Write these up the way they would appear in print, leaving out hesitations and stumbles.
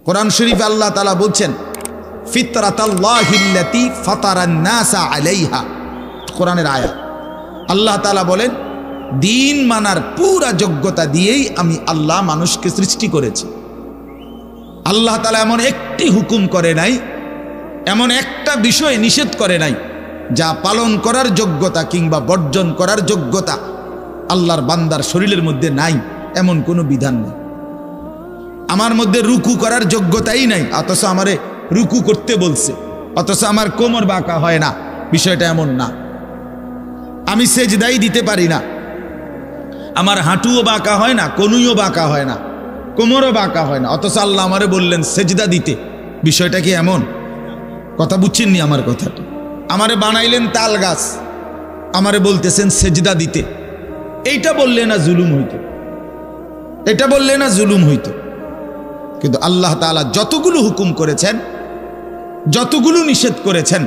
কোরআন শরীফে আল্লাহ তাআলা বলছেন ফিতরাতাল্লাহিল্লাতী ফাতারান নাসা আলাইহা, কোরআনের আয়াত। আল্লাহ তাআলা বলেন দিন মানার পুরা যোগ্যতা দিয়েই আমি আল্লাহ মানুষকে সৃষ্টি করেছি। আল্লাহ তাআলা এমন একটি হুকুম করে নাই, এমন একটা বিষয় নিষেধ করে নাই যা পালন করার যোগ্যতা কিংবা বর্জন করার যোগ্যতা আল্লাহর বান্দার শরীরের মধ্যে নাই, এমন কোনো বিধান নেই। আমার মধ্যে রুকু করার যোগ্যতাই নাই, অথচ আমারে রুকু করতে বলছে, অথচ আমার কোমর বাঁকা হয় না, বিষয়টা এমন না। আমি সেজদাই দিতে পারি না, আমার হাঁটুও বাঁকা হয় না, কনুইও বাঁকা হয় না, কোমরও বাঁকা হয় না, অথচ আল্লাহ আমারে বললেন সেজদা দিতে। বিষয়টা কি এমন? কথা বুঝছেননি আমার কথাটা? আমারে বানাইলেন তাল গাছ, আমারে বলতেছেন সেজদা দিতে। এইটা বললে না জুলুম হইতো? এটা বললে না জুলুম হইতো? কিন্তু আল্লাহ তাআলা যতগুলো হুকুম করেছেন, যতগুলো নিষেধ করেছেন,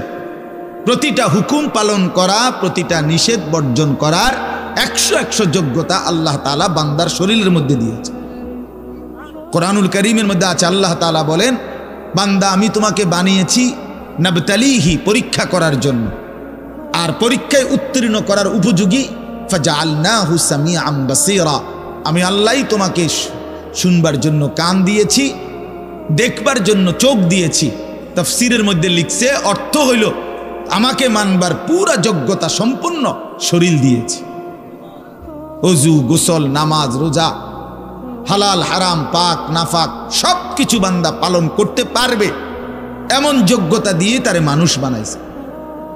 প্রতিটা হুকুম পালন করা, প্রতিটা নিষেধ বর্জন করার 100 যোগ্যতা আল্লাহ তাআলা বান্দার শরীরের মধ্যে দিয়েছে। কোরআনুল কারীমের মধ্যে আছে, আল্লাহ তাআলা বলেন বান্দা আমি তোমাকে বানিয়েছি নাবতালিহি, পরীক্ষা করার জন্য, আর পরীক্ষায় উত্তীর্ণ করার উপযোগী। ফাজআলনাহু সামিআন বাসীরা, আমি আল্লাহই তোমাকে শুনবার জন্য কান দিয়েছি, দেখবার জন্য চোখ দিয়েছি। তাফসীরের মধ্যে লিখছে, অর্থ হইল আমাকে মানবার পুরা যোগ্যতা সম্পূর্ণ শরীর দিয়েছি। ওযু, গোসল, নামাজ, রোজা, হালাল হারাম, পাক নাফাক সব কিছু বান্দা পালন করতে পারবে এমন যোগ্যতা দিয়ে তারে মানুষ বানাইছে।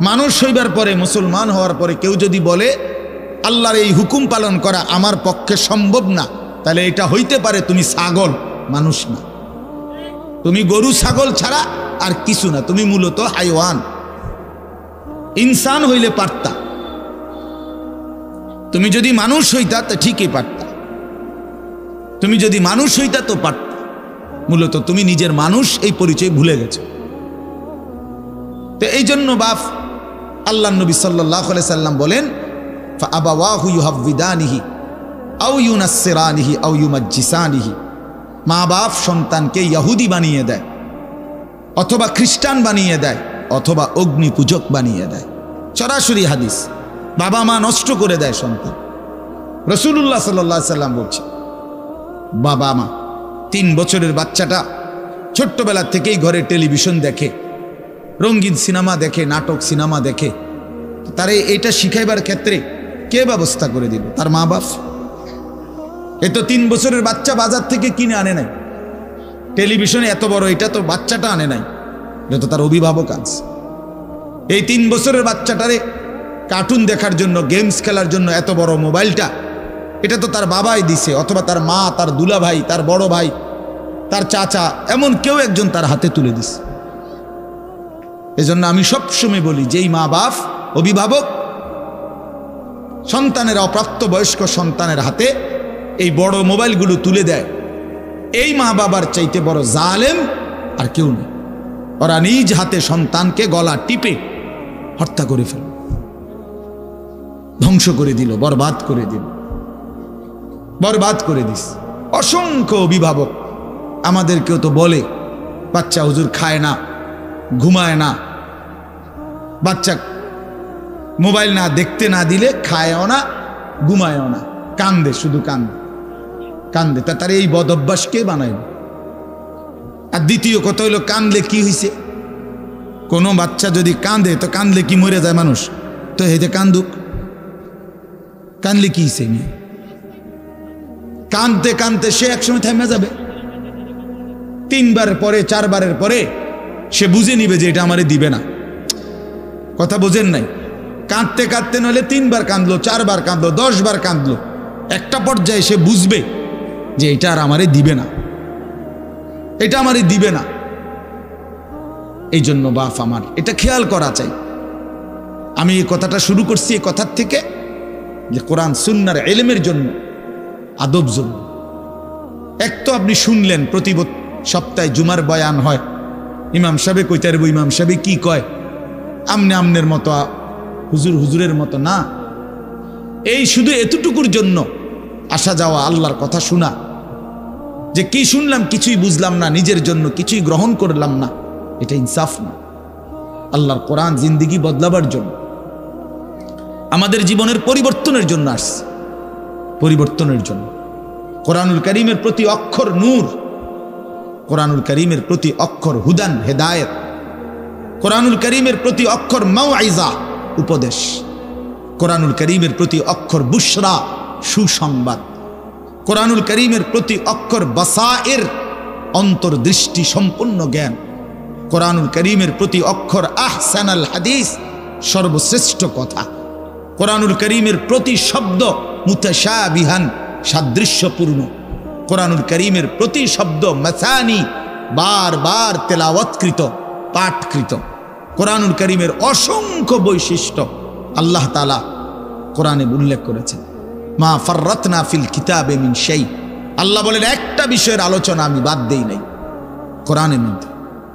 মানুষ হইবার পরে, মুসলমান হওয়ার পরে কেউ যদি বলে আল্লাহর এই হুকুম পালন করা আমার পক্ষে সম্ভব না, তাহলে এটা হইতে পারে তুমি ছাগল, মানুষ না। তুমি গরু ছাগল ছাড়া আর কিছু না, তুমি মূলত হাইওয়ান। ইনসান হইলে পারতা, তুমি যদি মানুষ হইতা তো ঠিকই পারতা, তুমি যদি মানুষ হইতা তো পারতা। মূলত তুমি নিজের মানুষ এই পরিচয় ভুলে গেছো। তো এই জন্য বাপ আল্লাহ নবী সাল্লাল্লাহু আলাইহি সাল্লাম বলেন ফাআবাওয়াহু ইউহাব্বিদানিহি আও ইউনাসসিরানিহি আও ইউমাজ্জিসানিহি, মা বাপ সন্তানকে ইহুদি বানিয়ে দেয়, অথবা খ্রিস্টান বানিয়ে দেয়, অথবা অগ্নি পূজক বানিয়ে দেয়। সরাসরি হাদিস, বাবা মা নষ্ট করে দেয় সন্তান। রাসূলুল্লাহ সাল্লাল্লাহু আলাইহি সাল্লাম বলছে বাবা মা, 3 বছরের বাচ্চাটা ছোট্টবেলা থেকেই ঘরে টেলিভিশন দেখে, রঙিন সিনেমা দেখে, নাটক সিনেমা দেখে, তারে এটা শিখাইবার ক্ষেত্রে কে ব্যবস্থা করে দিল? তার মা বাপ। এ তো 3 বছরের বাচ্চা বাজার থেকে কিনে আনে নাই, টেলিভিশনে এত বড় এটা তো বাচ্চাটা আনে নাই, এটা তো তার অভিভাবক আনছে। এই 3 বছরের বাচ্চাটারে কার্টুন দেখার জন্য, গেমস খেলার জন্য এত বড় মোবাইলটা, এটা তো তার বাবাই দিছে, অথবা তার মা, তার দুলা ভাই, তার বড় ভাই, তার চাচা, এমন কেউ একজন তার হাতে তুলে দিছে। এজন্য আমি সবসময় বলি, যেই মা বাপ অভিভাবক সন্তানের, অপ্রাপ্ত বয়স্ক সন্তানের হাতে এই বড় মোবাইলগুলো তুলে দেয়, এই মা বাবার চাইতে বড় জালেম আর কেউ নেই। ওরা নিজ হাতে সন্তানকে গলা টিপে হত্যা করে ফেল, ধ্বংস করে দিল, বরবাদ করে দিল, বরবাদ করে দিস। অসংখ্য অভিভাবক আমাদেরকেও তো বলে বাচ্চা হুজুর খায় না, ঘুমায় না, বাচ্চা মোবাইল না দেখতে না দিলে খায়ও না, ঘুমায়ও না, কান্দে, শুধু কান্দে কান্দে। তার এই বদ অভ্যাস কে বানাইল? আর দ্বিতীয় কথা হইল, কান্দলে কি হয়েছে? কোনো বাচ্চা যদি কান্দে তো কান্দলে কি মরে যায় মানুষ? তো হেতে কান্দুক, কান্দলে কি হয়েছে? কানতে কানতে সে একসময় থেমে যাবে। 3 বারের পরে, 4 বারের পরে সে বুঝে নিবে যে এটা আমারে দিবে না। কথা বোঝেন নাই? কাঁদতে কাঁদতে নইলে 3 বার কাঁদলো, 4 বার কাঁদলো, 10 বার কাঁদলো, একটা পর্যায়ে সে বুঝবে যে এটা আর আমারে দিবে না, এটা আমারে দিবে না। এই জন্য বাপ আমার এটা খেয়াল করা চাই। আমি এই কথাটা শুরু করছি এই কথার থেকে যে কোরআন সুন্নাহর ইলমের জন্য, আদব জন্য। এক তো আপনি শুনলেন প্রতি সপ্তাহে জুমার বয়ান হয়, ইমাম সাহেব কইতে পারবো, ইমাম সাহেব কি কয়, আমনে আমনের মতো, হুজুর হুজুরের মতো না। এই শুধু এতটুকুর জন্য আসা যাওয়া, আল্লাহর কথা শোনা, যে কি শুনলাম কিছুই বুঝলাম না, নিজের জন্য কিছুই গ্রহণ করলাম না, এটা ইনসাফ না। আল্লাহর কোরআন জিন্দেগি বদলাবার জন্য, আমাদের জীবনের পরিবর্তনের জন্য আসছে, পরিবর্তনের জন্য। কোরআনুল কারীমের প্রতি অক্ষর নূর, কোরআনুল কারীমের প্রতি অক্ষর হুদান হেদায়েত, কোরআনুল কারীমের প্রতি অক্ষর মাউইজা উপদেশ, কোরআনুল কারীমের প্রতি অক্ষর বুশরা সুসংবাদ, কোরআনুল কারীমের প্রতি অক্ষর বাসায়ের অন্তর্দৃষ্টি সম্পন্ন জ্ঞান, কোরআনুল কারীমের প্রতি অক্ষর আহসানাল হাদিস সর্বশ্রেষ্ঠ কথা, কোরআনুল কারীমের প্রতি শব্দ মুতাশাবিহান সাদৃশ্যপূর্ণ, কোরআনুল কারীমের প্রতি শব্দ মাসানি বারবার তেলাওয়াতকৃত পাঠকৃত। কোরআনুল কারীমের অসংখ্য বৈশিষ্ট্য আল্লাহ তাআলা কোরআনে উল্লেখ করেছেন। মা ফাররাতনা ফিল কিতাবে মিন শাই, আল্লাহ বলেন একটা বিষয়ের আলোচনা আমি বাদ দেই নাই কোরআনের মধ্যে।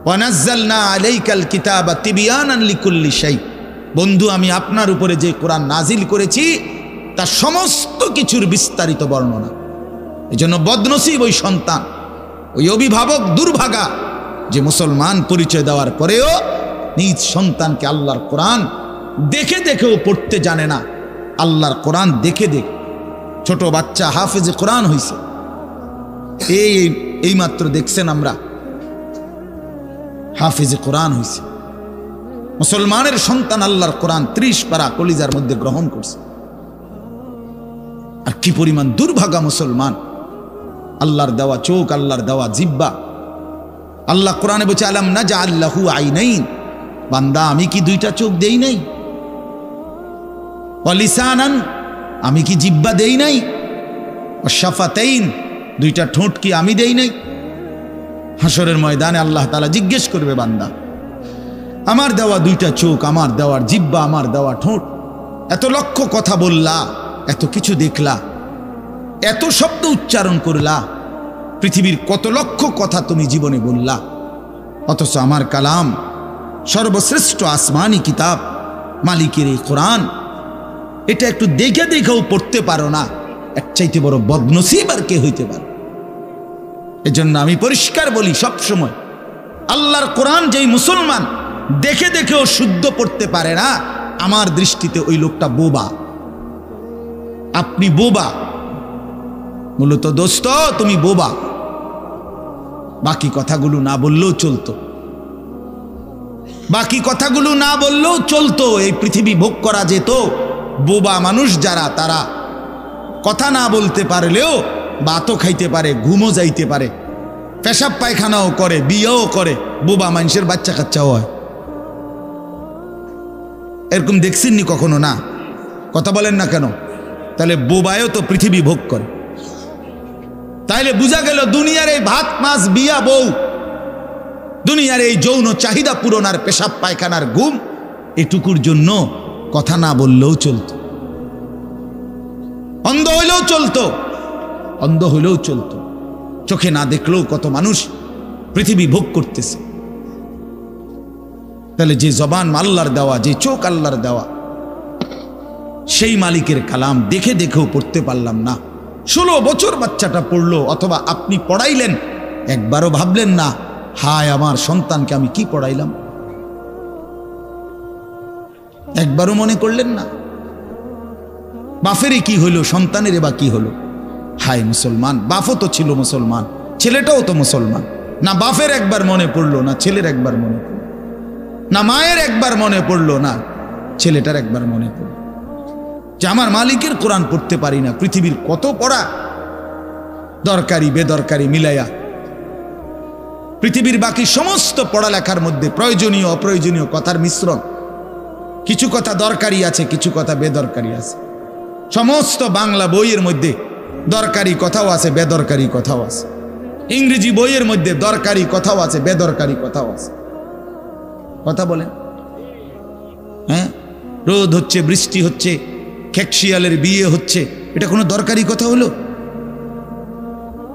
ওয়া নাযালনা আলাইকাল কিতাবা তিবয়ানান লিকুল্লি শাই, বন্ধু আমি আপনার উপরে যে কোরআন নাজিল করেছি তার সমস্ত কিছুর বিস্তারিত বর্ণনা। এজন্য বদনসিব ওই সন্তান, ওই অভিভাবক দুর্ভাগা যে মুসলমান পরিচয় দেওয়ার পরেও নিজ সন্তানকে আল্লাহর কোরআন দেখে দেখেও পড়তে জানে না। আল্লাহর কোরআন দেখে দেখে ছোট বাচ্চা হাফেজে কোরআন হইছে, এই মাত্র দেখছেন আমরা হাফেজে কোরআন হইছে। মুসলমানের সন্তান আল্লাহর কোরআন 30 পারা কলিজার মধ্যে গ্রহণ করছে। আর কি পরিমাণ দুর্ভাগা মুসলমান, আল্লাহর দেওয়া চোখ, আল্লাহর দেওয়া জিহ্বা। আল্লাহ কোরআনে বলছে আলাম নাজআল লাহু আইনাইন, বান্দা আমি কি দুইটা চোখ দেই নাই? ওয়া লিসানান, আমি কি জিহ্বা দেই নাই? ওয়া শাফাতাইন, দুইটা ঠোঁট কি আমি দেই নাই? হাসরের ময়দানে আল্লাহ তাআলা জিজ্ঞেস করবে বান্দা আমার দেওয়া দুইটা চোখ, আমার দেওয়ার জিহ্বা, আমার দেওয়া ঠোঁট, এত লক্ষ কথা বললা, এত কিছু দেখলা, এত শব্দ উচ্চারণ করলা, পৃথিবীর কত লক্ষ কথা তুমি জীবনে বললা, অথচ আমার কালাম সর্বশ্রেষ্ঠ আসমানি কিতাব মালিকের এই কোরআন, এটা একটু দেখে দেখেও পড়তে পারো না, এর চাইতে বড় বদনসিব আর কে হইতে পারে? এজন্য আমি পরিষ্কার বলি সব সময়, আল্লাহর কোরআন যেই মুসলমান দেখে দেখেও শুদ্ধ পড়তে পারে না, আমার দৃষ্টিতে ওই লোকটা বোবা। আপনি বোবা, মূলত দোস্ত তুমি বোবা। বাকি কথাগুলো না বললেও চলতো, বাকি কথাগুলো না বললেও চলতো, এই পৃথিবী ভোগ করা যেত। বোবা মানুষ যারা, তারা কথা না বলতে পারলেও ভাতও খাইতে পারে, ঘুমও যাইতে পারে, পেশাব পায়খানাও করে, বিয়েও করে, বোবা মানুষের বাচ্চা কাচ্চাও হয়। এরকম দেখছেননি কখনো? না, কথা বলেন না কেন? তাহলে বোবায়ও তো পৃথিবী ভোগ করে। তাইলে বোঝা গেল দুনিয়ার এই ভাত মাছ বিয়া বউ, দুনিয়ার এই যৌন চাহিদা পূরণ আর পেশাব পায়খানার ঘুম, এটুকুর জন্য কথা না বললেও চলতো, অন্ধ হইলেও চলতো, অন্ধ হইলেও চলতো, চোখে না দেখলেও কত মানুষ পৃথিবী ভোগ করতেছে। তাহলে যে জবান আল্লাহর দেওয়া, যে চোখ আল্লাহর দেওয়া, সেই মালিকের কালাম দেখে দেখেও পড়তে পারলাম না। 16 বছর বাচ্চাটা পড়লো, অথবা আপনি পড়াইলেন, একবারও ভাবলেন না হায় আমার সন্তানকে আমি কি পড়াইলাম? একবারও মনে করলেন না বাফেরই কি হইল, সন্তানের বা কি হলো? হায় মুসলমান, বাপও তো ছিল মুসলমান, ছেলেটাও তো মুসলমান। না বাপের একবার মনে পড়লো, না ছেলের একবার মনে পড়লো, না মায়ের একবার মনে পড়লো, না ছেলেটার একবার মনে পড়লো যে আমার মালিকের কোরআন পড়তে পারি না। পৃথিবীর কত পড়া, দরকারি বেদরকারি মিলাইয়া, পৃথিবীর বাকি সমস্ত পড়ালেখার মধ্যে প্রয়োজনীয় অপ্রয়োজনীয় কথার মিশ্রণ। কিছু কথা দরকারি আছে, কিছু কথা বেদরকারি আছে। সমস্ত বাংলা বইয়ের মধ্যে দরকারি কথাও আছে, বেদরকারি কথাও আছে। ইংরেজি বইয়ের মধ্যে দরকারি কথাও আছে, বেদরকারি কথাও আছে। কথা বলেন? হ্যাঁ, রোদ হচ্ছে, বৃষ্টি হচ্ছে, খেকশিয়ালের বিয়ে হচ্ছে, এটা কোনো দরকারি কথা হলো?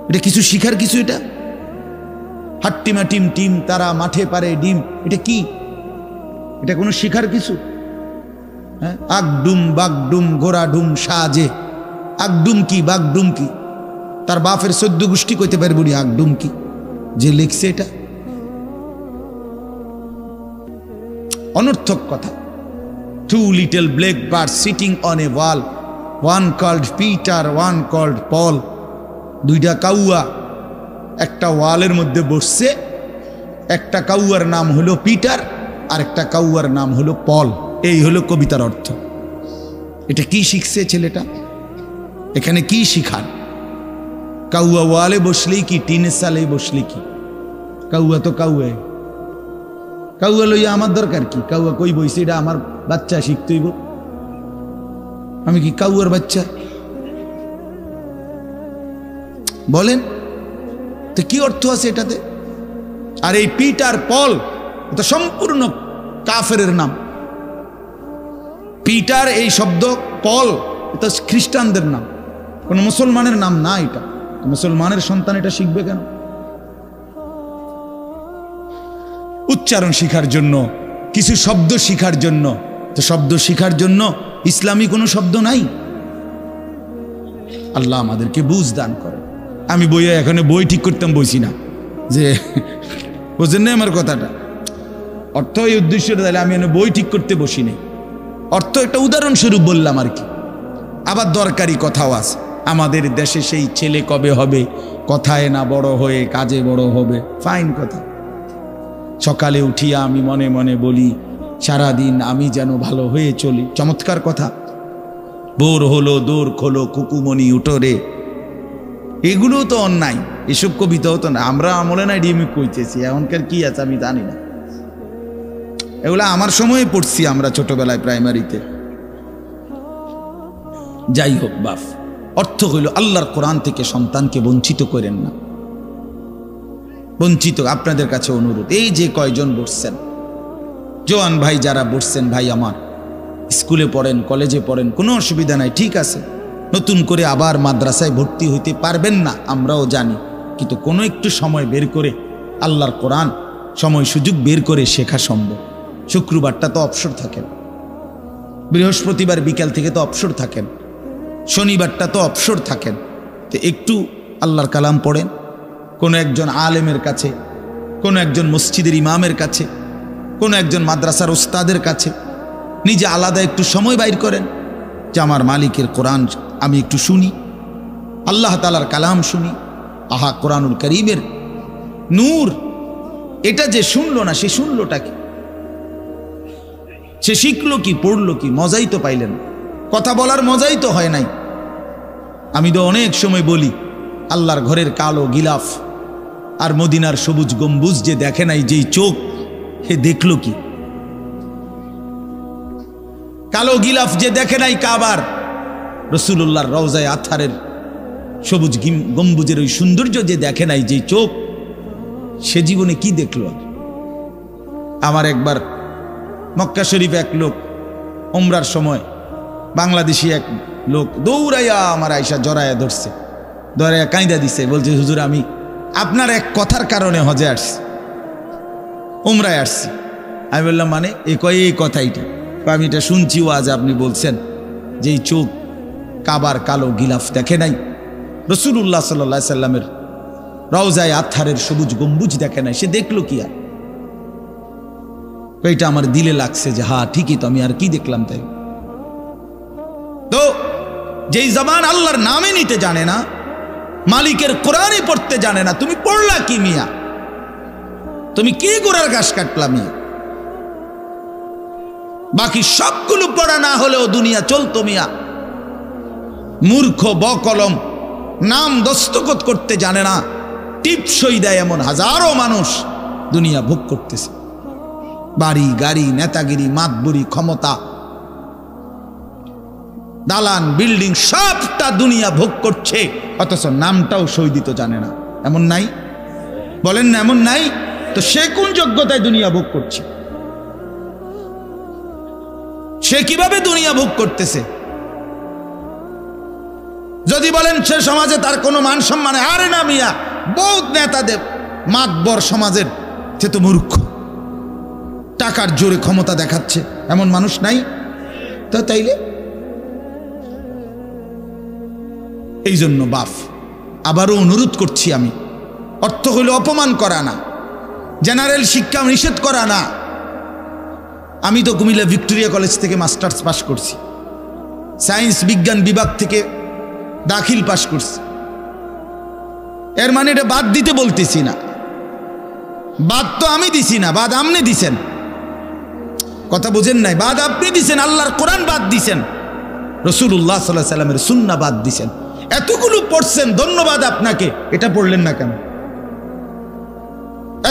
এটা কিছু শিখার কিছু? এটা হাট্টিমা টিম টিম তারা মাঠে পারে ডিম, এটা কি? এটা কোনো শিখার কিছু? হ্যাঁ, আগডুম বাগডুম ঘোড়াডুম সাজে, আগডুম কি বাগডুম কি? তার বাপের 14 গোষ্ঠী কইতে পারবো নি আগডুমকি যে লিখছে এটা। অনর্থক কথা। 2 little black birds sitting on a wall, one called Peter, one called Paul. 2টা কাউয়া একটা ওয়ালের মধ্যে বসছে, একটা কাউয়ার নাম হলো পিটার আর একটা কাউয়ার নাম হলো পল। এই হলো কবিতার অর্থ। এটা কি শিখছে ছেলেটা? এখানে কি শিখান? কাউয়া ওয়ালে বসলেই কি, টিনের সালে বসলে কি? কাউয়া তো কাউয়া, কাউয়া লইয়া আমার দরকার কি? কাউয়া কই বইছে এটা আমার বাচ্চা শিখতেইব, আমি কি কাউয়ার বাচ্চা? বলেন তো কি অর্থ আছে এটাতে? আর এই পিটার পল এটা সম্পূর্ণ কাফেরের নাম। পিটার এই শব্দ, পল এটা খ্রিস্টানদের নাম, কোন মুসলমানের নাম না। এটা মুসলমানের সন্তান এটা শিখবে কেন? উচ্চারণ শিখার জন্য, কিছু শব্দ শিখার জন্য। তো শব্দ শিখার জন্য ইসলামী কোনো শব্দ নাই। আল্লাহ আমাদেরকে বুঝ দান করে। আমি বইয়ে এখানে বই ঠিক করতাম বইছি না, যে বুঝেন না আমার কথাটা। অর্থ এই উদ্দেশ্যটা তাহলে আমি বই ঠিক করতে বসি নাই, অর্থ একটা উদাহরণস্বরূপ বললাম আর কি। আবার দরকারি কথাও আছে। আমাদের দেশে সেই ছেলে কবে হবে, কথায় না বড় হয়ে কাজে বড় হবে। ফাইন কথা। সকালে উঠিয়া আমি মনে মনে বলি সারাদিন আমি যেন ভালো হয়ে চলি, চমৎকার কথা। ভোর হলো দৌড় খোলো কুকুমনি উঠোরে, এগুলো তো অন্যায়। এসব কবিতাও তো না, আমরা আমলে না ডিমি কইতেছি। এখনকার কি আছে আমি জানি না, এগুলো আমার সময়ে পড়ছি আমরা ছোটবেলায় প্রাইমারিতে। যাই হোক বাপ, অর্থ হইল আল্লাহর কোরআন থেকে সন্তানকে বঞ্চিত করেন না। বঞ্চিত আপনাদের কাছে অনুরোধ, এই যে কয়জন বসছেন, জোয়ান ভাই যারা বসছেন, ভাই আমার স্কুলে পড়েন, কলেজে পড়েন, কোনো অসুবিধা নাই, ঠিক আছে। নতুন করে আবার মাদ্রাসায় ভর্তি হইতে পারবেন না, আমরাও জানি, কিন্তু কোনো একটু সময় বের করে আল্লাহর কোরআন সময় সুযোগ বের করে শেখা সম্ভব। শুক্রবারটা তো অবসর থাকেন, বৃহস্পতিবার বিকাল থেকে তো অবসর থাকেন, শনিবারটা তো অবসর থাকেন। তো একটু আল্লাহর কালাম পড়েন, কোনো একজন আলেমের কাছে, কোনো একজন মসজিদের ইমামের কাছে, কোনো একজন মাদ্রাসার ওস্তাদের কাছে নিজে আলাদা একটু সময় বাইর করেন, যে আমার মালিকের কোরআন আমি একটু শুনি, আল্লাহ তাআলার কালাম শুনি। আহা, কোরআনুল কারীমের নূর। এটা যে শুনলো না, সে শুনলোটা কি? সে শিখলো কি, পড়লো কি? মজাই তো পাইলেন, কথা বলার মজাই তো হয় নাই। আমি তো অনেক সময় বলি, আল্লাহর ঘরের কালো গিলাফ আর মদিনার সবুজ গম্বুজ যে দেখে নাই, যেই চোখ, হে দেখলো কি? কালো গিলাফ যে দেখে নাই কাবার, রাসূলুল্লাহর রওজায়ে আতহারের সবুজ গম্বুজের ওই সৌন্দর্য যে দেখে নাই, যেই চোখ, সে জীবনে কি দেখলো? আমার একবার মক্কা শরীফে এক লোক উমরার সময়, বাংলাদেশি এক লোক দৌড়াইয়া আমার আয়সা জড়াইয়া ধরছে, ধরাইয়া কাঁদা দিছে, বলছে হুজুর আমি আপনার এক কথার কারণে হজে আসছি, উমরায় আসছি। আমি বললাম মানে? এই কথাইটা আমি এটা শুনছি আজ আপনি বলছেন যে এই চোখ কাবার কালো গিলাফ দেখে নাই, রাসূলুল্লাহ সাল্লাল্লাহু আলাইহি সাল্লামের রওজায়ে আতহারের সবুজ গম্বুজ দেখে নাই, সে দেখলো কি? আর এটা আমার দিলে লাগছে যে হ্যাঁ ঠিকই তো, আমি আর কি দেখলাম? তাই তো যেই জবান আল্লাহর নামে নিতে জানে না, মালিকের কোরআনই পড়তে জানে না, তুমি পড়লা কি মিয়া? তুমি কি গোড়ার ঘাস কাটলা মিয়া? বাকি সবগুলো পড়া না হলেও দুনিয়া চলতো মিয়া। মূর্খ বকলম, নাম দস্তখত করতে জানে না, টিপসই দেয় এমন হাজারো মানুষ দুনিয়া ভোগ করতেছে। বাড়ি গাড়ি, নেতাগিরি, মাতবুরি, ক্ষমতা, দালান বিল্ডিং, সবটা দুনিয়া ভোগ করছে, অথচ নামটাও সই দিতে জানে না। এমন নাই? বলেন না এমন নাই? তো সে কোন যোগ্যতায় দুনিয়া ভোগ করছে? সে কিভাবে দুনিয়া ভোগ করতেছে? যদি বলেন সে সমাজে তার কোনো মান সম্মান, আরে না মিয়া, বহুত নেতাদের মাতবর সমাজের, সে তো মূর্খ, টাকার জোরে ক্ষমতা দেখাচ্ছে, এমন মানুষ নাই? তো তাইলে এই জন্য বাপ আবারও অনুরোধ করছি আমি, অর্থ হইল অপমান করা না, জেনারেল শিক্ষা নিষেধ করা না। আমি তো কুমিল্লা ভিক্টোরিয়া কলেজ থেকে মাস্টার্স পাশ করছি, সায়েন্স বিজ্ঞান বিভাগ থেকে দাখিল পাশ করছি। এর মানে এটা বাদ দিতে বলতেছি না, বাদ তো আমি দিছি না, বাদ আপনি দিছেন। কথা বুঝেন নাই? বাদ আপনি দিছেন, আল্লাহর কোরআন বাদ দিছেন, রাসূলুল্লাহ সাল্লাল্লাহু আলাইহি সাল্লামের সুন্নাহ বাদ দিছেন। এতগুলো পড়ছেন, ধন্যবাদ আপনাকে। এটা পড়লেন না কেন?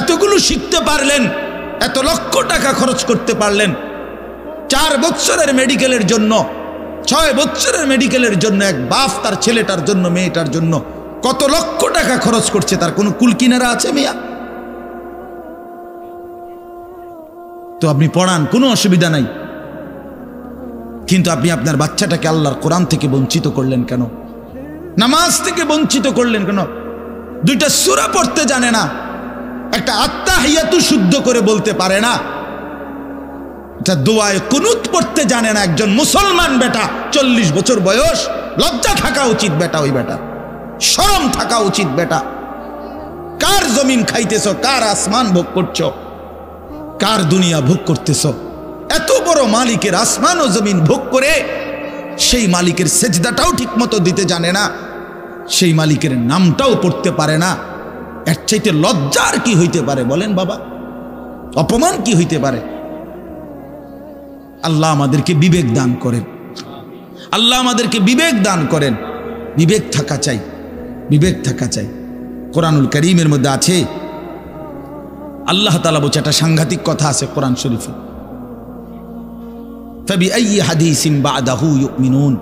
এতগুলো শিখতে পারলেন, এত লক্ষ টাকা খরচ করতে পারলেন। 4 বছরের মেডিকেলের জন্য, 6 বছরের মেডিকেলের জন্য এক বাপ তার ছেলেটার জন্য, মেয়েটার জন্য কত লক্ষ টাকা খরচ করছে, তার কোনো কুল কিনারা আছে মিয়া? তো আপনি পড়ান, কোনো অসুবিধা নাই, কিন্তু আপনি আপনার বাচ্চাটাকে আল্লাহর কোরআন থেকে বঞ্চিত করলেন কেন? নামাজ থেকে বঞ্চিত করলেন কেন? 2টা সূরা পড়তে জানে না, একটা আত্তাহিয়াতু শুদ্ধ করে বলতে পারে না, এটা দোয়ায়ে কুনুত পড়তে জানে না। একজন মুসলমান বেটা, 40 বছর বয়স, লজ্জা থাকা উচিত বেটা, ওই বেটা শরম থাকা উচিত বেটা। কার জমিন খাইতেছ, কার আসমান ভোগ করছো, কার দুনিয়া ভোগ করতেছ? এত বড় মালিকের আসমান ও জমিন ভোগ করে সেই মালিকের সেজদাটাও ঠিক মতো দিতে জানে না, সেই মালিকের নামটাও পড়তে পারে না। এর চাইতে লজ্জার কি হইতে পারে বলেন বাবা? অপমান কি হইতে পারে? আল্লাহ আমাদেরকে বিবেক দান করেন, আল্লাহ আমাদেরকে বিবেক দান করেন। বিবেক থাকা চাই, বিবেক থাকা চাই। কোরআনুল কারীমের মধ্যে আছে, আল্লাহ তাআলা বলছে, একটা সাংঘাতিক কথা আছে কোরআন শরীফে, ফাবিআইয়ি হাদিসিন বা'দাহু ইউমিনুন।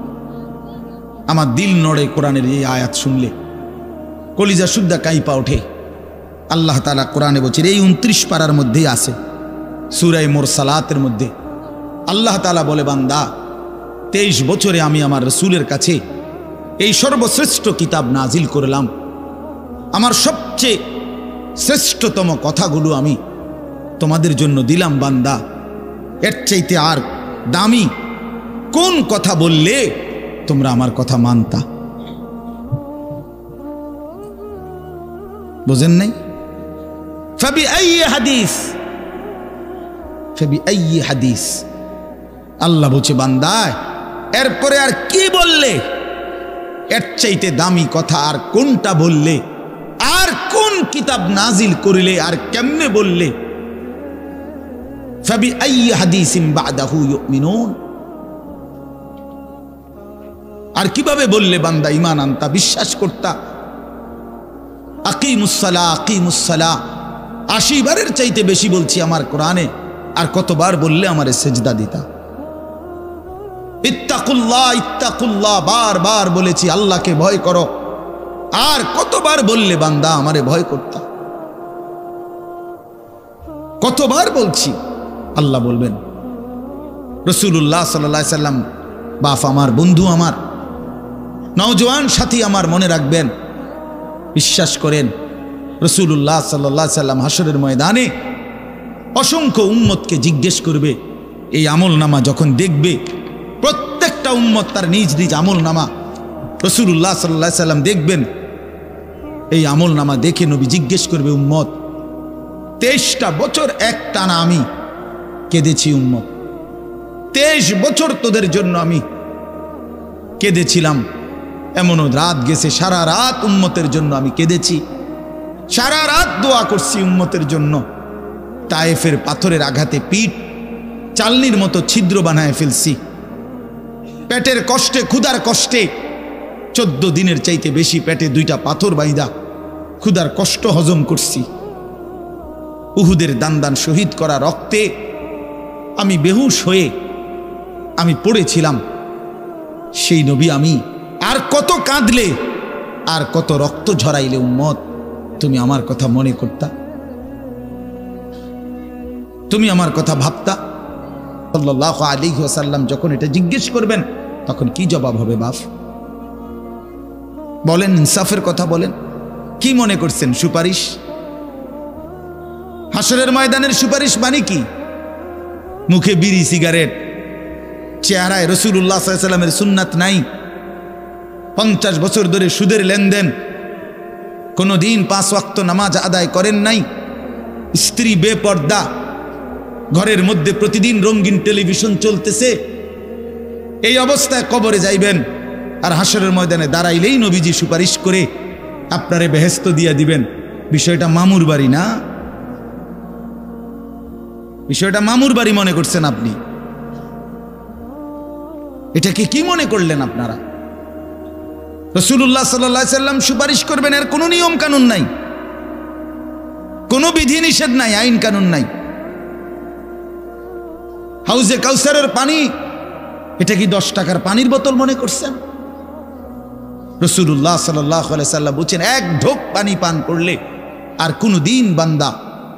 আমার দিল নড়ে কোরআনের এই আয়াত শুনলে, কলিজা শুদ্ধা কাইপা ওঠে। আল্লাহ তাআলা কোরআনে বলছে, এই 29 পারার মধ্যেই আছে, সূরা মুরসালাতের মধ্যে আল্লাহ তাআলা বলে, বান্দা 23 বছরে আমি আমার রাসূলের কাছে এই সর্বশ্রেষ্ঠ কিতাব নাজিল করলাম, আমার সবচেয়ে শ্রেষ্ঠতম কথাগুলো আমি তোমাদের জন্য দিলাম। বান্দা, এর চাইতে আর দামি কোন কথা বললে তোমরা আমার কথা মানতা? বুঝেন নাই? ফাবিআইয়ি হাদিস, ফাবিআইয়ি হাদিস। আল্লাহ বলছে, বান্দা এরপরে আর কি বললে, এর চাইতে দামি কথা আর কোনটা বললে, আর কোন কিতাব নাজিল করিলে, আর কেমনে বললে? ফাবিআইয়ি হাদিসিন বা'দাহু ইউমিনুন। আর কিভাবে বললে বান্দা ঈমান আনতা, বিশ্বাস করতা? আকিমুস সালাহ, আকিমুস সালাহ 80 বারের চাইতে বেশি বলছি আমার কোরআনে, আর কতবার বললে আমারে সেজদা দিতা? ইত্তাকুল্লাহ, ইত্তাকুল্লাহ বারবার বলেছি, আল্লাহকে ভয় করো, আর কতবার বললে বান্দা আমারে ভয় করতা? কতবার বলছি? আল্লাহ বলবেন। রাসূলুল্লাহ সাল্লাল্লাহু আলাইহি সাল্লাম বাপ আমার, বন্ধু আমার, নওজোয়ান সাথী আমার, মনে রাখবেন, বিশ্বাস করেন, রাসূলুল্লাহ সাল্লাল্লাহু আলাইহি সাল্লাম হাসরের ময়দানে অসংখ্য উম্মতকে জিজ্ঞেস করবে। এই আমল নামা যখন দেখবে, প্রত্যেকটা উম্মত তার নিজ নিজ আমল নামা, রাসূলুল্লাহ সাল্লাল্লাহু আলাইহি সাল্লাম দেখবেন। এই আমল নামা দেখে নবী জিজ্ঞেস করবে, উম্মত 23টা বছর এক টানা আমি কেঁদেছি, উম্মত 23 বছর তোদের জন্য আমি কেঁদেছিলাম। এমনও রাত গেছে, সারা রাত উম্মতের জন্য আমি কেঁদেছি, সারা রাত দোয়া করছি উম্মতের জন্য। তায়েফের পাথরের আঘাতে পিঠ চালনির মতো ছিদ্র বানায় ফেলছি, পেটের কষ্টে, ক্ষুধার কষ্টে 14 দিনের চাইতে বেশি পেটে 2টা পাথর বাইদা ক্ষুধার কষ্ট হজম করছি। উহুদের দান দান শহীদ করা রক্তে আমি বেহুশ হয়ে আমি পড়েছিলাম। সেই নবী আমি আর কত কাঁদলে, আর কত রক্ত ঝরাইলে উম্মত তুমি আমার কথা মনে করতা, তুমি আমার কথা ভাবতা? সাল্লাল্লাহু আলাইহি ওয়াসাল্লাম যখন এটা জিজ্ঞেস করবেন, তখন কি জবাব হবে বাপ? বলেন, ইনসাফের কথা বলেন। কি মনে করছেন? সুপারিশ? হাসরের ময়দানের সুপারিশ মানে কি? মুখে বিড়ি, সিগারেট, চেহারায় রাসূলুল্লাহ সাল্লাল্লাহু আলাইহি ওয়াসাল্লামের সুন্নাত নাই, 50 বছর ধরে সুদের লেনদেন, কোনো দিন 5 ওয়াক্ত নামাজ আদায় করেন নাই, স্ত্রী বেপর্দা, ঘরের মধ্যে প্রতিদিন রঙিন টেলিভিশন চলতেছে, এই অবস্থায় কবরে যাইবেন আর হাসরের ময়দানে দাঁড়াইলেই নবীজি সুপারিশ করে আপনারে বেহেশত দিয়া দিবেন। বিষয়টা মামুর বাড়ি না, বিষয়টা মামুর বাড়ি মনে করছেন আপনি। এটাকে কি মনে করলেন আপনারা? রাসূলুল্লাহ সাল্লাল্লাহু আলাইহি সাল্লাম সুপারিশ করবেন, এর কোনো নিয়ম কানুন নাই, কোনো বিধি নিষেধ নাই, আইন কানুন নাই। হাউজে কাউসারের পানি, এটা কি 10 টাকার পানির বোতল মনে করছেন? রাসূলুল্লাহ সাল্লাল্লাহু আলাইহি সাল্লাম বলেছেন, এক ঢোক পানি পান করলে আর কোনো দিন বান্দা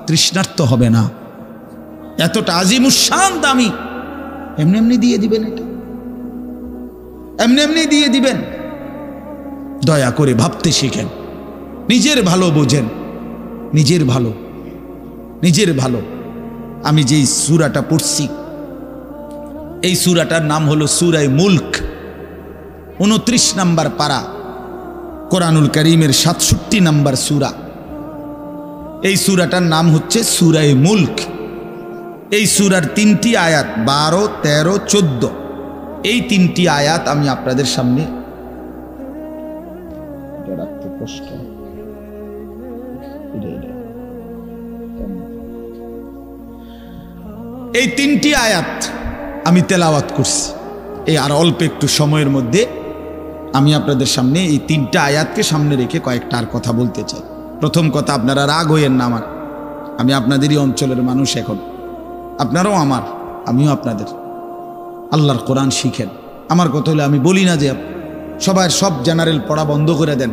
তৃষ্ণার্ত হবে না। এতটা আজিমুশান দামি, এমনি এমনি দিয়ে দিবেন? এটা এমনি এমনি দিয়ে দিবেন? দয়া করে ভাবতে শিখেন, নিজের ভালো বোঝেন, নিজের ভালো, নিজের ভালো। আমি যেই সূরাটা পড়ছি, এই সূরাটার নাম হলো সূরা মুলক, 29 নম্বর পারা, কোরআনুল কারীমের 67 নম্বর সূরা। এই সূরাটার নাম হচ্ছে সূরা মুলক। এই সূরার 3টি আয়াত 12, 13, 14, এই 3টি আয়াত আমি আপনাদের সামনে এই 3টি আয়াত আমি তেলাওয়াত করছি। এই আর অল্প একটু সময়ের মধ্যে আমি আপনাদের সামনে এই 3টা আয়াতকে সামনে রেখে কয়েকটা আর কথা বলতে চাই। প্রথম কথা, আপনারা রাগ হইয়েন না আমার, আমি আপনাদেরই অঞ্চলের মানুষ, এখন আপনারাও আমার, আমিও আপনাদের। আল্লাহর কোরআন শিখেন। আমার কথা হলে আমি বলি না যে সবার সব জেনারেল পড়া বন্ধ করে দেন,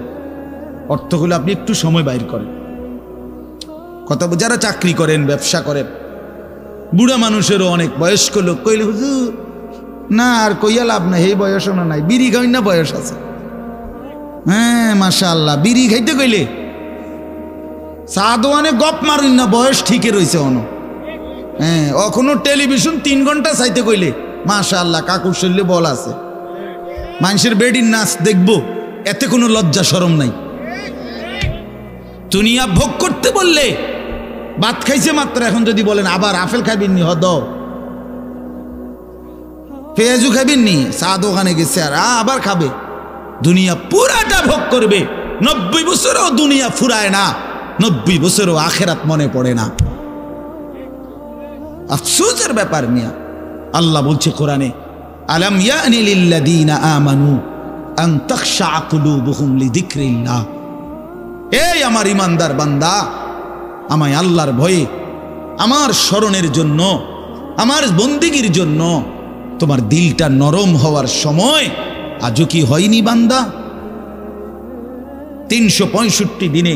অর্থ হলে আপনি একটু সময় বাইর করেন। কথা, যারা চাকরি করেন, ব্যবসা করেন, বুড়া মানুষেরও অনেক বয়স্ক লোক কইলে হুজুর না আর কইয়া লাভ নাই, এই বয়সও না নাই, বিড়ি খাই না বয়স আছে। হ্যাঁ মাশাআল্লাহ, বিড়ি খাইতে কইলে চা দোয়ানে গপ মারুন না, বয়স ঠিকই রয়েছে অন। হ্যাঁ, এখনো টেলিভিশন 3 ঘন্টা চাইতে কইলে মাশাআল্লাহ কাকুর শরীরে বল আছে। মানুষের বেডির নাচ দেখবো, এতে কোনো লজ্জা শরম নাই। দুনিয়া ভোগ করতে বললে, ভাত খাইছে মাত্র, এখন যদি বলেন আবার আপেল খাইবেন নি, হদ পেঁয়াজু খাইবেন নি, চা দোকানে গেছে আর আবার খাবে। দুনিয়া পুরাটা ভোগ করবে। 90 বছরও দুনিয়া ফুরায় না, 90 বছরও আখেরাত মনে পড়ে না। আফসোসের ব্যাপার মিয়া। আল্লাহ বলছে কোরআনে, আলাম ইয়ানি লিল্লাযীনা আমানু আন তাখশা কুলুবুহুম লিযিকরিল্লাহ। এই আমার ইমানদার বান্দা, আমায় আল্লাহর ভয়ে, আমার স্মরণের জন্য, আমার বন্দেগীর জন্য তোমার দিলটা নরম হওয়ার সময় আজও কি হয়নি বান্দা? 365 দিনে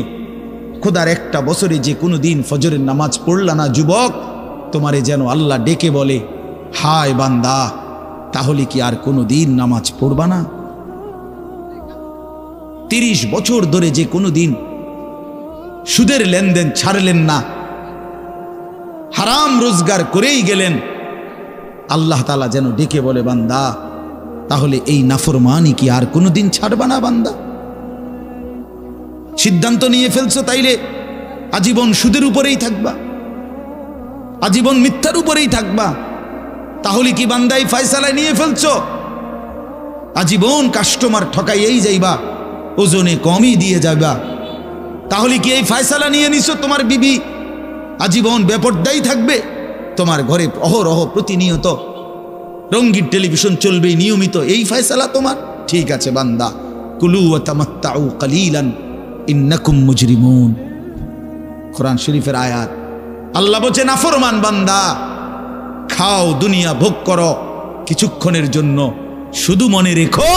খোদার একটা বছরে যে কোনো দিন ফজরের নামাজ পড়লা না যুবক, তোমারে যেন আল্লাহ ডেকে বলে, হায় বান্দা, তাহলে কি আর কোনো দিন নামাজ পড়বা না? 30 বছর ধরে যে কোনো দিন সুদের লেনদেন ছাড়লেন না, হারাম রোজগার করেই গেলেন, আল্লাহ তাআলা যেন ডেকে বলে, বান্দা, তাহলে এই নাফরমানি কি আর কোনো দিন ছাড়বা না বান্দা? সিদ্ধান্ত নিয়ে ফেলছো তাইলে আজীবন সুদের উপরেই থাকবা, আজীবন মিথ্যার উপরেই থাকবা। তাহলে কি বান্দা এই ফয়সালা নিয়ে ফেলছো? আজীবন কাস্টমার ঠকাইয়েই যাইবা, ওজনে কমই দিয়ে যাবা। তাহলে কি এই ফয়সালা নিয়ে নিছো তোমার বিবি আজীবন বেপরদাই থাকবে? তোমার ঘরে অহরহ প্রতিনিয়ত রঙিন টেলিভিশন চলবে নিয়মিত, এই ফয়সালা তোমার? ঠিক আছে বান্দা, কুলু ওয়া তামাত্তাউ কালিলান ইন্নাকুম মুজরিমুন। কোরআন শরীফের আয়াত। আল্লাহ বলছে, নাফরমান বান্দা, খাও, দুনিয়া ভোগ করো কিছুক্ষণের জন্য, শুধু মনে রেখো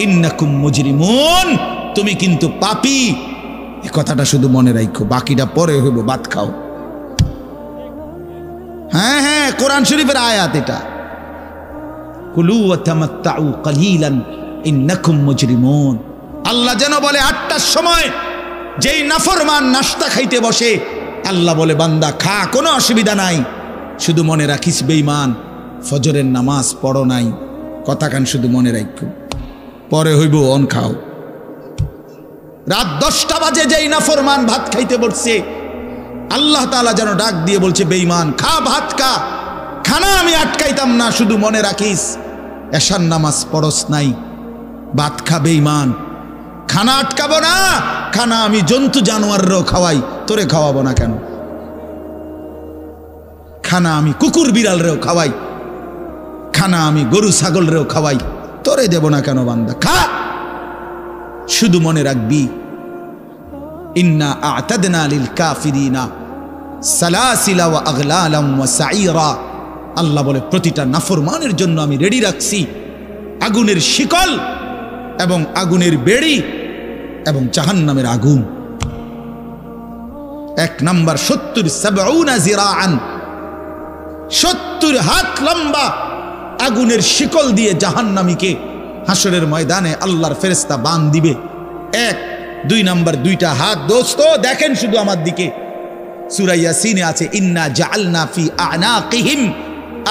ইন্নাকুম মুজরিমুন, তুমি কিন্তু পাপী। এই কথাটা শুধু মনে রাখো, বাকিটা পরে হইব, ভাত খাও। হ্যাঁ হ্যাঁ, কোরআন শরীফের আয়াত এটা। কুলু ওয়া তামাত্তাউ কালিলান ইন্নাকুম মুজরিমুন। আল্লাহ যেন বলে 8টার সময় যেই নাফরমান নাস্তা খাইতে বসে, আল্লাহ বলে, বান্দা খা, কোনো অসুবিধা নাই, শুধু মনে রাখিস বেঈমান, ফজরের নামাজ পড়ো নাই। কথা কান শুধু মনে রাখো, পরে হইব অন খাও। রাত 10টা বাজে যেই নাফরমান ভাত খাইতে বসছে, আল্লাহ তাআলা যেন ডাক দিয়ে বলছে, বেঈমান খা, ভাত খা, খানা আমি আটকাইতাম না, শুধু মনে রাখিস এশার নামাজ পড়স নাই, ভাত খা বেঈমান, খানা আটকাবো না, খানা আমি জন্তু জানোয়াররাও খাওয়াই, তোরে খাওয়াবো না কেন? খানা আমি কুকুর বিড়ালরেও খাওয়াই, খানা আমি গরু ছাগলরেও খাওয়াই, তোরে দেব না কেন বান্দা? খা, শুধু মনে রাখবি ইন্না আ'তাদনা লিল কাফিরিনা সালাসিলা ওয়া আগলালাম ওয়া সাইরা। আল্লাহ বলে প্রতিটা নাফরমানের জন্য আমি রেডি রাখছি আগুনের শিকল এবং আগুনের বেড়ি এবং জাহান্নামের আগুন। 1 নাম্বার 70 জিরাআন, 70 হাত লম্বা আগুনের শিকল দিয়ে জাহান্নামীকে হাসরের ময়দানে আল্লাহর ফেরেশতা বাঁধ দিবে। 1 2 নাম্বার 2টা হাত। দোস্ত দেখেন শুধু আমার দিকে, সূরা ইয়াসিনে আছে ইন্না জাআলনা ফি আ'নাকিহিম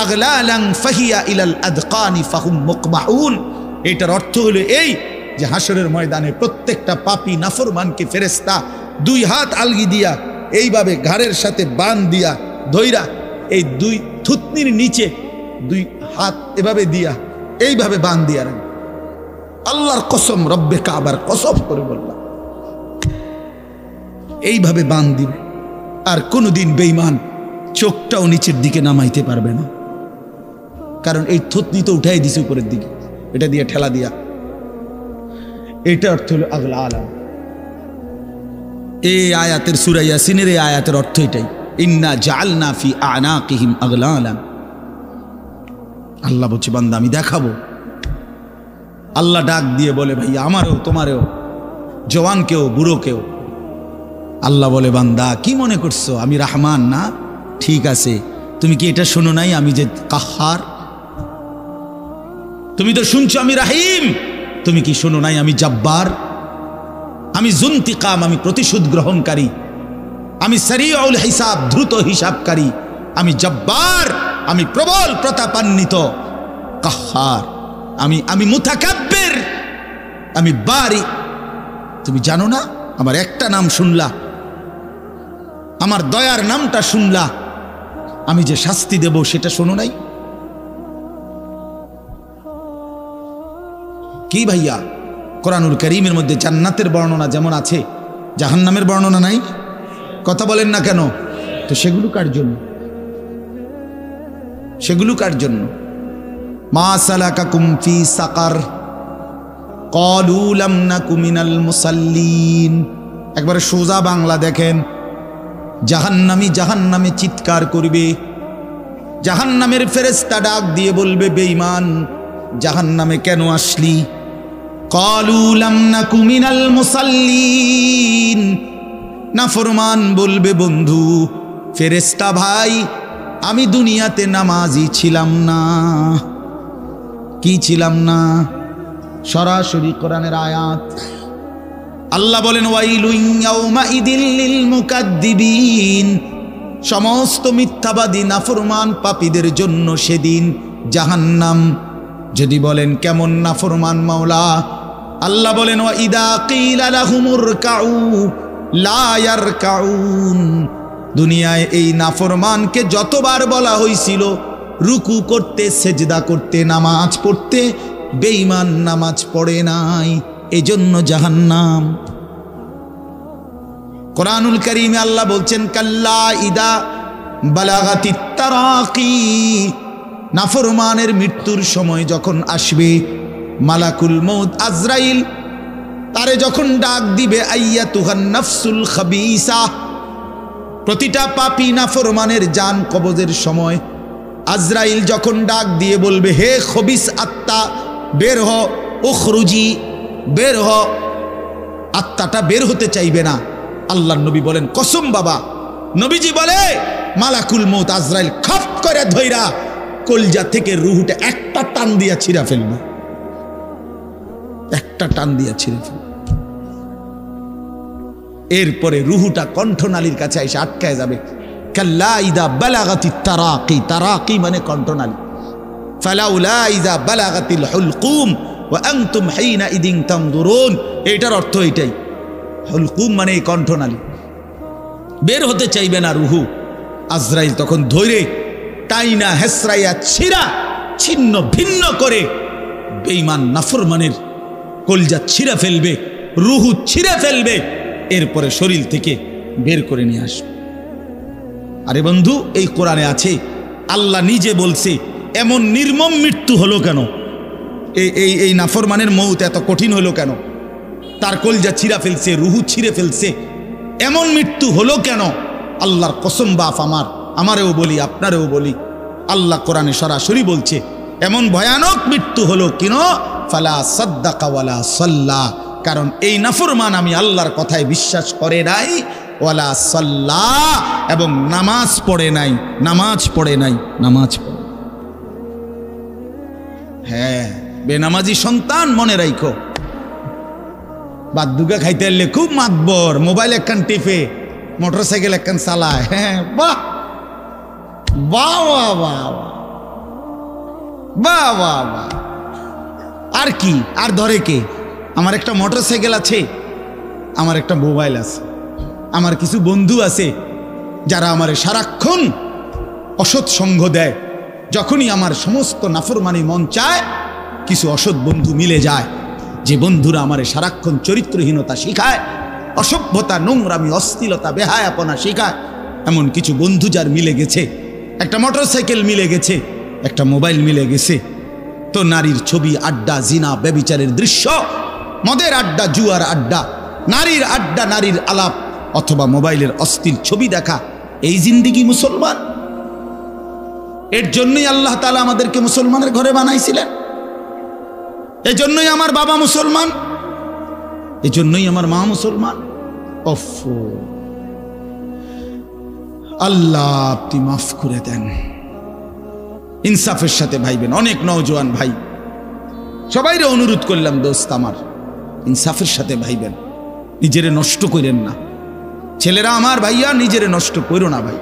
আগলালান ফাহিয়া ইলাল আদকানি ফাহুম মুকমাহুন। এটার অর্থ হলো এই যে হাসরের ময়দানে প্রত্যেকটা পাপী নাফরমানকে ফেরেশতা 2 হাত আলগি দিয়া এইভাবে ঘাড়ের সাথে বাঁধ দিয়া ধইরা এই 2 থুতনির নিচে 2 হাত এভাবে দিয়া এইভাবে বাঁধ দিয়া রাখবে। আল্লাহর কসম, রব্বে কাবার কসম করে বললাম, এইভাবে বাঁধ দিবে। আর কোনোদিন বেঈমান চোখটাও নিচের দিকে নামাইতে পারবে না, কারণ এই থুতনি তো উঠাই দিছে উপরের দিকে, এটা দিয়ে ঠেলা দিয়া। এটা অর্থ হলো আগলালাম। এই আয়াতের সূরা ইয়াসিনের এই আয়াতের অর্থ এটাই, ইন্না জাআলনা ফি আ'নাকিহিম আগলালান। আল্লাহ বলছে বান্দা আমি দেখাবো। আল্লাহ ডাক দিয়ে বলে ভাই আমারও তোমারও, জওয়ানকেও বুড়োকেও। আল্লাহ বলে বান্দা কি মনে করছো আমি রহমান না? ঠিক আছে, তুমি কি এটা শোনো নাই আমি যে কাহ্হার? তুমি তো শুনছো আমি রাহিম, তুমি কি শোনো নাই আমি জব্বার? আমি যুনতিকাম, আমি প্রতিশোধ গ্রহণকারী, আমি সারিউল হিসাব, দ্রুত হিসাবকারী, আমি জব্বার, আমি প্রবল প্রতাপান্বিত, কাহ্হার, আমি মুতাকাব্বির, আমি বারি। তুমি জানো না আমার একটা নাম শুনলা, আমার দয়ার নামটা শুনলা, আমি যে শাস্তি দেব সেটা শোনো নাই? কি ভাইয়া, কোরআনুল কারীমের মধ্যে জান্নাতের বর্ণনা যেমন আছে, জাহান্নামের বর্ণনা নাই? কথা বলেন না কেন? তো সেগুলো কার জন্য? সেগুলো কার জন্য? মা সালাকাকুম ফি সাকার ক্বালু লাম নাকু মিনাল মুসাল্লিন। একবারে সোজা বাংলা দেখেন, জাহান্নামী জাহান্নামে চিৎকার করবে, জাহান্নামের ফেরেশতা ডাক দিয়ে বলবে বেঈমান জাহান্নামে কেন আসলি? ক্বালু লাম নাকু মিনাল মুসাল্লিন। নাফরমান বলবে বন্ধু ফেরেশতা ভাই আমি দুনিয়াতে নামাজি ছিলাম না। কি ছিলাম না? সরাসরি কোরআনের আয়াত। আল্লাহ বলেন ওয়াইলুন ইয়াউমাইদিল লিল মুকাদ্দিবিন। সমস্ত মিথ্যাবাদী নাফরমান পাপীদের জন্য সেদিন জাহান্নাম। যদি বলেন কেমন নাফরমান মাওলা? আল্লাহ বলেন ওয়া ইদা কিলা লাহুমুর কাউ লা ইয়ারকাউন। দুনিয়ায় এই নাফরমানকে যতবার বলা হয়েছিল রুকু করতে, সেজদা করতে, নামাজ পড়তে, বেঈমান নামাজ পড়ে নাই, এজন্য জাহান্নাম। কোরআনুল কারীমে আল্লাহ বলছেন কাল্লা ইদা বালাগাতিত তারাকি। নাফরমানের মৃত্যুর সময় যখন আসবে, মালাকুল মউত আজরাইল তারে যখন ডাক দিবে, আইয়াতুহান নাফসুল খাবিসা। প্রতিটা পাপী নাফরমানের জান কবজের সময় আজরাইল যখন ডাক দিয়ে বলবে হে খবিস আত্মা বের হ, উখরুজি, বের হ। আত্মাটা বের হতে চাইবে না। আল্লাহর নবী বলেন কসম বাবা, নবীজি বলে মালাকুল মউত আজরাইল খপ করে ধইরা কলজা থেকে রুহটা একটা টান দিয়া ছিঁড়া ফেলবে, একটা টান দিয়া ছিঁড়ে ফেলবে। এরপরে রুহুটা কণ্ঠনালীর কাছে এসে আটকায় যাবে। কাল্লা ইদা বালাগাতিত তারাকি। তারাকি মানে কণ্ঠনালী। ফালাউলা ইদা বালাগাতিল হুলকুম ওয়া আনতুম হিনা ইদিন তানজুরুন। এটার অর্থ এটাই। হুলকুম মানে এই কণ্ঠনালী, বের হতে চাইবে না রুহু। আজরাইল তখন ধৈরে টাইনা হেসরাইয়া ছিঁড়া ছিন্ন ভিন্ন করে বেঈমান নাফরমানের কলজা ছিঁড়ে ফেলবে, রুহু ছিঁড়ে ফেলবে, এরপরে শরীর থেকে বের করে নিয়ে আসবে। আরে বন্ধু, এই কোরআনে আছে, আল্লাহ নিজে বলছে এমন নির্মম মৃত্যু হলো কেন, এই নাফরমানের মৌত এত কঠিন হলো কেন, তার কলজা ছিঁড়া ফেলছে, রুহু ছিঁড়ে ফেলছে, এমন মৃত্যু হলো কেন? আল্লাহর কসম বাপ আমারেও বলি, আপনারেও বলি, আল্লাহ কোরআনে সরাসরি বলছে এমন ভয়ানক মৃত্যু হলো কেন? ফালা সাদ্দাকা ওয়ালা সাল্লা, কারণ এই নাফরমান আমি আল্লাহর কথায় বিশ্বাস করে নাই, ওয়ালা সাল্লা, এবং নামাজ পড়ে নাই, নামাজ পড়ে নাই, নামাজ পড়ে। হ্যাঁ, বেনামাজি সন্তান মনে রাখো, বাদ দুগা খাইতে এলে খুব মাতবর, মোবাইল একখান টিপে, মোটরসাইকেল একখান চালায়। হ্যাঁ, বাহ বাহ বাহ বাহ বাহ বাহ বাহ। আর কি, আর ধরে কে? আমার একটা মোটরসাইকেল আছে, আমার একটা মোবাইল আছে, আমার কিছু বন্ধু আছে যারা আমারে সারাক্ষণ অসৎ সঙ্গ দেয়। যখনই আমার সমস্ত নাফরমানি মন চায়, কিছু অসৎ বন্ধু মিলে যায়, যে বন্ধুরা আমারে সারাক্ষণ চরিত্রহীনতা শিখায়, অসভ্যতা, নোংরামি, অশ্লীলতা, বেহায়াপনা শিখায়। এমন কিছু বন্ধু যার মিলে গেছে, একটা মোটরসাইকেল মিলে গেছে, একটা মোবাইল মিলে গেছে, তো নারীর ছবি, আড্ডা, জিনা, ব্যভিচারের দৃশ্য, মদের আড্ডা, জুয়ার আড্ডা, নারীর আড্ডা, নারীর আলাপ, অথবা মোবাইলের অশ্লীল ছবি দেখা, এই জিন্দিগি মুসলমান? এর জন্যই আল্লাহ তাআলা আমাদেরকে মুসলমানের ঘরে বানাইছিলেন। এজন্যই আমার বাবা মুসলমান, এজন্যই আমার মা মুসলমান। আল্লাহ আপনি মাফ করে দেন, ইনসাফের সাথে ভাইবেন। অনেক নওজোয়ান ভাই, সবাইরে অনুরোধ করলাম, দোস্ত আমার, ইনসাফের সাথে ভাইবেন, নিজেরে নষ্ট করেন না। ছেলেরা আমার, ভাইয়া নিজেরে নষ্ট করো না ভাই,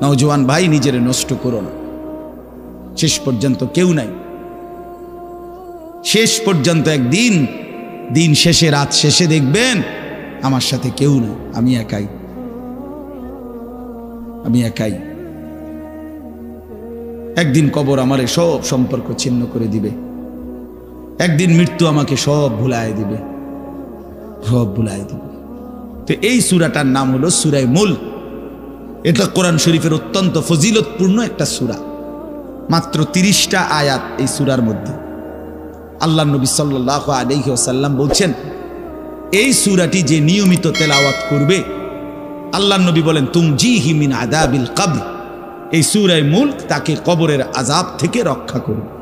নওজোয়ান ভাই নিজেরে নষ্ট করো না। শেষ পর্যন্ত কেউ নাই, শেষ পর্যন্ত একদিন, দিন শেষে, রাত শেষে দেখবেন আমার সাথে কেউ নাই, আমি একাই, আমি একাই। একদিন কবর আমারে সব সম্পর্ক ছিন্ন করে দিবে, একদিন মৃত্যু আমাকে সব ভুলায় দিবে, সব ভুলায় দিবে। তো এই সূরাটার নাম হলো সূরা মুলক। এটা কোরআন শরীফের অত্যন্ত ফজিলতপূর্ণ একটা সূরা, মাত্র 30টা আয়াত এই সূরার মধ্যে। আল্লাহ নবী সাল্লাল্লাহু আলাইহি ওয়াসাল্লাম বলছেন, এই সূরাটি যে নিয়মিত তেলাওয়াত করবে, আল্লাহ নবী বলেন, তুমজিহি মিন আযাবিল কবর, এই সূরা মুলক তাকে কবরের আযাব থেকে রক্ষা করবে।